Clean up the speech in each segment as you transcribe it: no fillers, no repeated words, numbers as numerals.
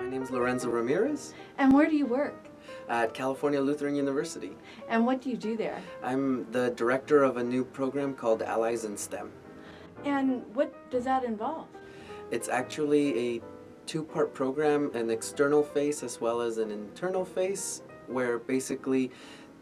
name's Lorenzo Ramirez And where do you work? at California Lutheran University. And what do you do there? I'm the director of a new program called Allies in STEM. And what does that involve? It's actually a two-part program, an external face as well as an internal face, where basically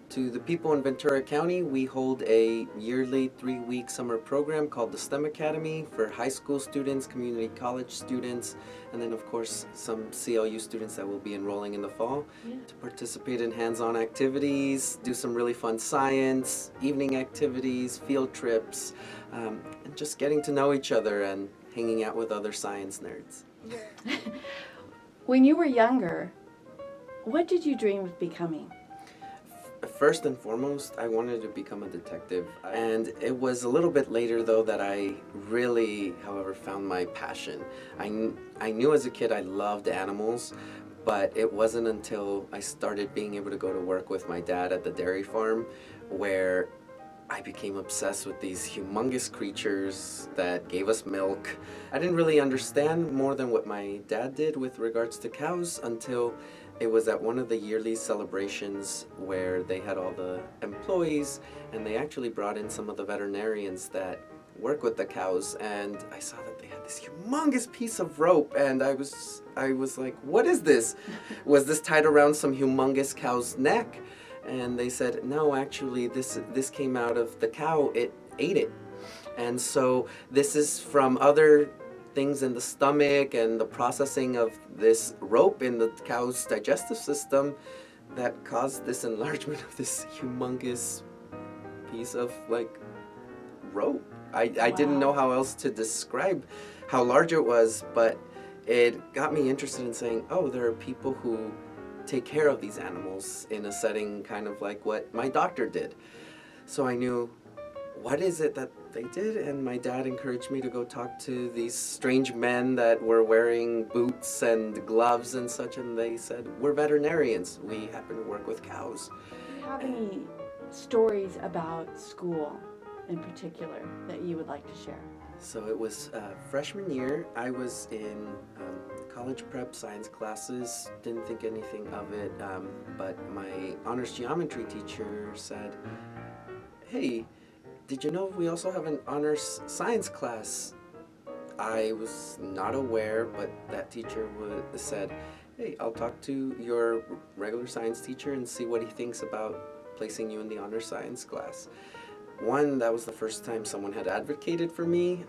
to the people in Ventura County, we hold a yearly 3-week summer program called the STEM Academy for high school students, community college students, and then of course some CLU students that will be enrolling in the fall to participate in hands-on activities, do some really fun science, evening activities, field trips, and just getting to know each other and hanging out with other science nerds. When you were younger, what did you dream of becoming? First and foremost, I wanted to become a detective, and it was a little bit later though that I really, however, found my passion. I knew as a kid I loved animals, but it wasn't until I started being able to go to work with my dad at the dairy farm where I became obsessed with these humongous creatures that gave us milk. I didn't really understand more than what my dad did with regards to cows until it was at one of the yearly celebrations where they had all the employees and they actually brought in some of the veterinarians that work with the cows, and I saw that they had this humongous piece of rope, and I was like, what is this? Was this tied around some humongous cow's neck? And they said, no, actually this came out of the cow, it ate it. And so this is from other things in the stomach and the processing of this rope in the cow's digestive system that caused this enlargement of this humongous piece of rope. I didn't know how else to describe how large it was, but it got me interested in saying, oh, there are people who take care of these animals in a setting kind of like what my doctor did. So I knew, what is it that they did? And my dad encouraged me to go talk to these strange men that were wearing boots and gloves and such, and they said, we're veterinarians. We happen to work with cows. Do you have any stories about school in particular that you would like to share? So it was freshman year. I was in college prep science classes, didn't think anything of it, but my honors geometry teacher said, hey, did you know we also have an honors science class? I was not aware, but that teacher said, hey, I'll talk to your regular science teacher and see what he thinks about placing you in the honors science class. One, that was the first time someone had advocated for me.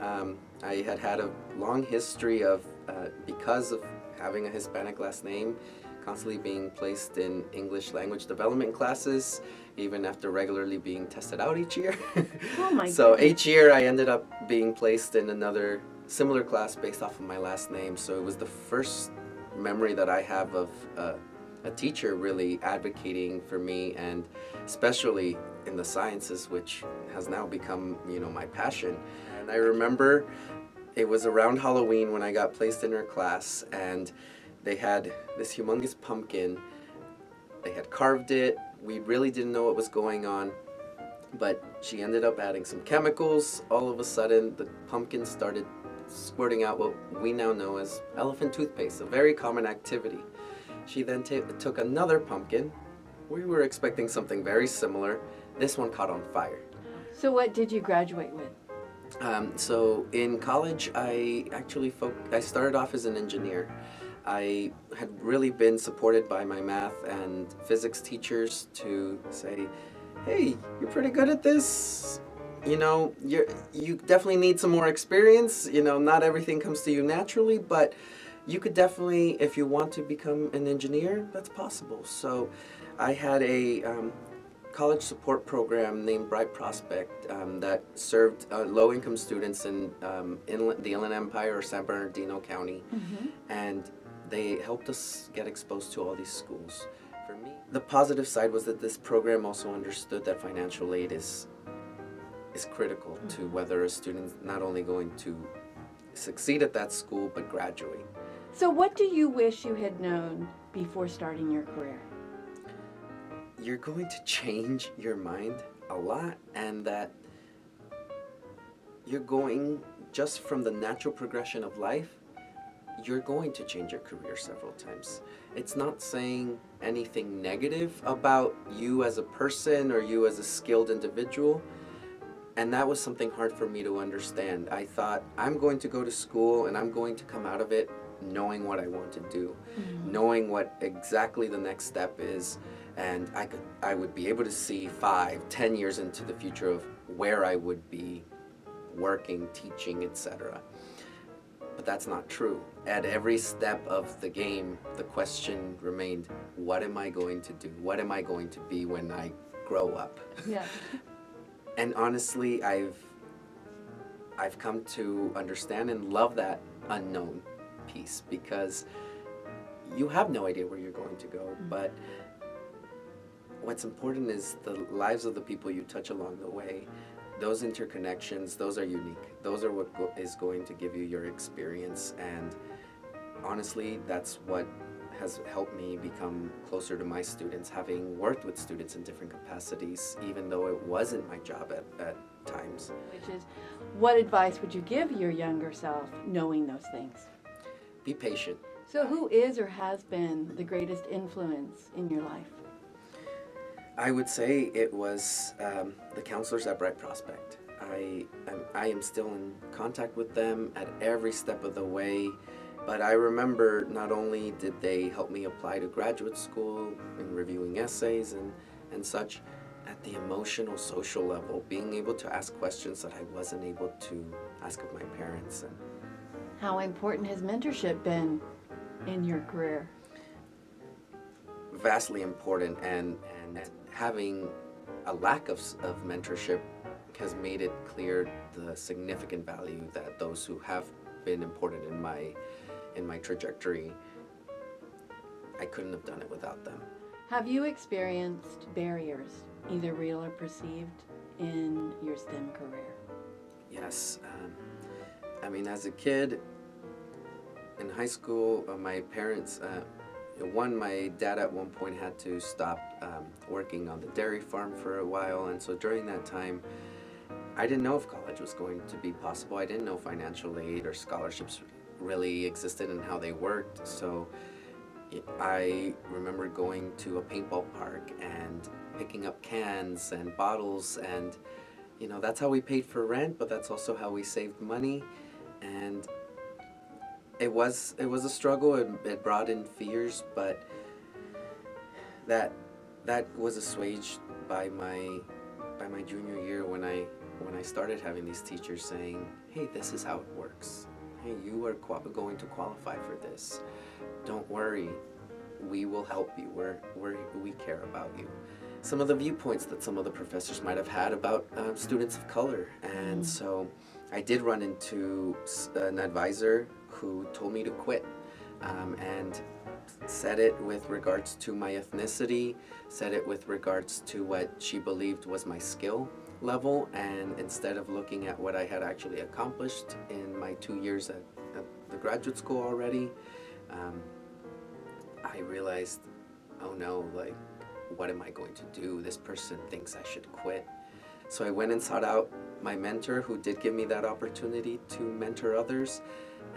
I had a long history of, because of having a Hispanic last name, constantly being placed in English language development classes, even after regularly being tested out each year. Oh my So goodness. each year I ended up being placed in another similar class based off of my last name. So it was the first memory that I have of a teacher really advocating for me, and especially in the sciences, which has now become, my passion. And I remember it was around Halloween when I got placed in her class, and they had this humongous pumpkin. They had carved it. We really didn't know what was going on, but she ended up adding some chemicals. All of a sudden, the pumpkin started squirting out what we now know as elephant toothpaste, a very common activity. She then took another pumpkin. We were expecting something very similar. This one caught on fire. So what did you graduate with? So in college, I started off as an engineer. I had really been supported by my math and physics teachers to say, hey, you're pretty good at this. You definitely need some more experience. Not everything comes to you naturally, but you could definitely, if you want to become an engineer, that's possible. So I had a college support program named Bright Prospect that served low-income students in the Inland Empire or San Bernardino County. And they helped us get exposed to all these schools. For me, the positive side was that this program also understood that financial aid is critical to whether a student's not only going to succeed at that school, but graduate. So what do you wish you had known before starting your career? You're going to change your mind a lot, and that you're going, just from the natural progression of life, you're going to change your career several times. It's not saying anything negative about you as a person or you as a skilled individual. And that was something hard for me to understand. I thought, I'm going to go to school and I'm going to come out of it knowing what I want to do, knowing what exactly the next step is, and I would be able to see 5, 10 years into the future of where I would be working, teaching, etc. But that's not true. At every step of the game, the question remained, what am I going to do? What am I going to be when I grow up? Yeah. And honestly, I've come to understand and love that unknown piece, because you have no idea where you're going to go, but what's important is the lives of the people you touch along the way. Those interconnections, those are unique. Those are what is going to give you your experience, and honestly, that's what has helped me become closer to my students, having worked with students in different capacities, even though it wasn't my job at times. Which is, what advice would you give your younger self knowing those things? Be patient. So who is or has been the greatest influence in your life? I would say it was the counselors at Bright Prospect. I am still in contact with them at every step of the way. But I remember not only did they help me apply to graduate school in reviewing essays and such, at the emotional, social level, being able to ask questions that I wasn't able to ask of my parents. And how important has mentorship been in your career? Vastly important, and having a lack of mentorship has made it clear the significant value that those who have been important in my trajectory, I couldn't have done it without them. Have you experienced barriers, either real or perceived, in your STEM career? Yes. As a kid in high school, my parents, my dad at one point had to stop working on the dairy farm for a while, and so during that time, I didn't know if college was going to be possible. I didn't know financial aid or scholarships really existed and how they worked. So I remember going to a paintball park and picking up cans and bottles, and that's how we paid for rent, but that's also how we saved money. And it was a struggle. It brought in fears, but that was assuaged by my junior year when I started having these teachers saying, hey, this is how it works. Hey, you are going to qualify for this. Don't worry, we will help you. We care about you. Some of the viewpoints that some of the professors might have had about students of color. And so I did run into an advisor who told me to quit, and said it with regards to my ethnicity, said it with regards to what she believed was my skill level, and instead of looking at what I had actually accomplished in my 2 years at the graduate school already, I realized, oh no, what am I going to do? This person thinks I should quit. So I went and sought out my mentor, who did give me that opportunity to mentor others,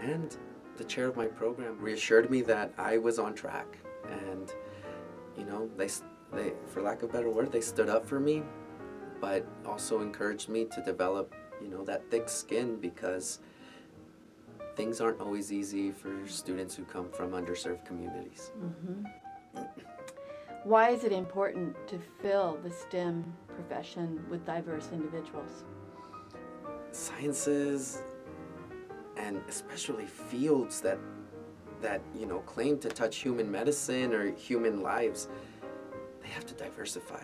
and the chair of my program reassured me that I was on track, and they, for lack of a better word, they stood up for me, but also encouraged me to develop, that thick skin, because things aren't always easy for students who come from underserved communities. Why is it important to fill the STEM profession with diverse individuals? Sciences, and especially fields that claim to touch human medicine or human lives, they have to diversify.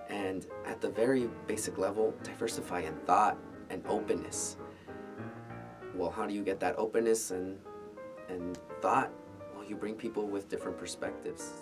And at the very basic level, diversify in thought and openness. Well, how do you get that openness and thought? Well, you bring people with different perspectives.